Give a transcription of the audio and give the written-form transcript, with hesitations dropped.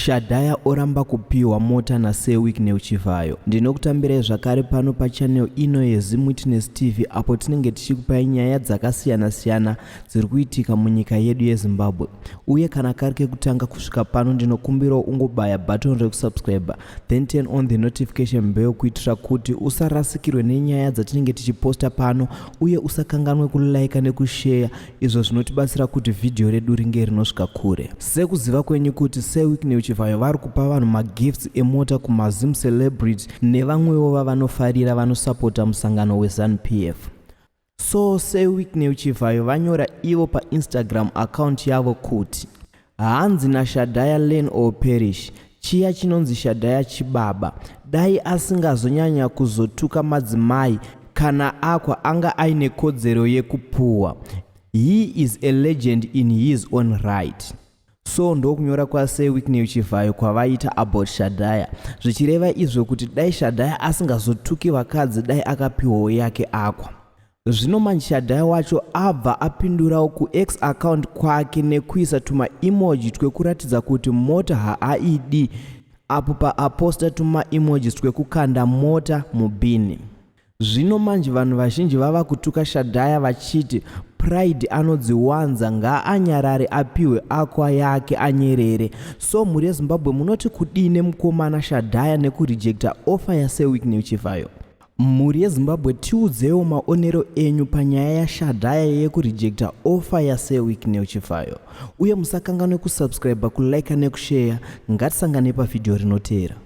Shadhaya oramba kupiwa Mota na Wicknell Chivhayo. Ndinokutambirai zvakare pano pachannel ino yeZimWitness TV apo tinenge tichikupai nyaya dzakasiyana-siyana dziri kuitika munyika yedu yeZimbabwe. Uye kana kari kekutanga kusvika pano ndinokumbirawo ungobaya button rekusubscribe then turn on the notification bell kuitira kuti usarasikirwe nenyaya dzatinenge tichiposta pano uye usakanganwe kulike nekushare, izvo zvinotibatsira kuti video redu ringe rinosvika kure. Sekuziva kwenyu kuti Wicknell Chivhayo vari kupa vanhu magifts emota kumazim celebrity nevamwewo vavanofarira vanosapota musangano weZANU-PF. So Wicknell Chivhayo vanyora ivo paInstagram account yavo kuti hanzi naShadhaya learn or perish, chiya chinonzi Shadhaya chibaba dai asingazonyanya kuzotuka madzimai kana akwa anga aine kodzero yekupuwa. He is a legend in his own right. So ndokunyora kwa Wicknell Chivhayo kwavaita about Shadhaya, zvichireva izvo kuti dai Shadhaya asingazotuki vakadzi dai akapiwawo yake akwa. Zvino manje Shadhaya wacho abva apindurawo kuX account kwake nekuisa tuma emoji twekuratidza kuti Mota haaidi, apo paaposta tuma emojis twekukanda Mota mubhini. Zvino manje vanhu vazhinji vava kutuka Shadhaya vachiti pride anodziwanza ngaanyarare apiwe akwa yake anyerere. So muri yeZimbabwe munoti kudine Mukomana Shadhaya nekurejecta offer Wicknell Chivhayo? Muri yeZimbabwe tiudzewo maonero enyu panyaya yaShadhaya yekurejecta offer Wicknell Chivhayo. Uye musakanganwe kusubscribe, kulike nekushare. Ngatisangane pavideo rinotera.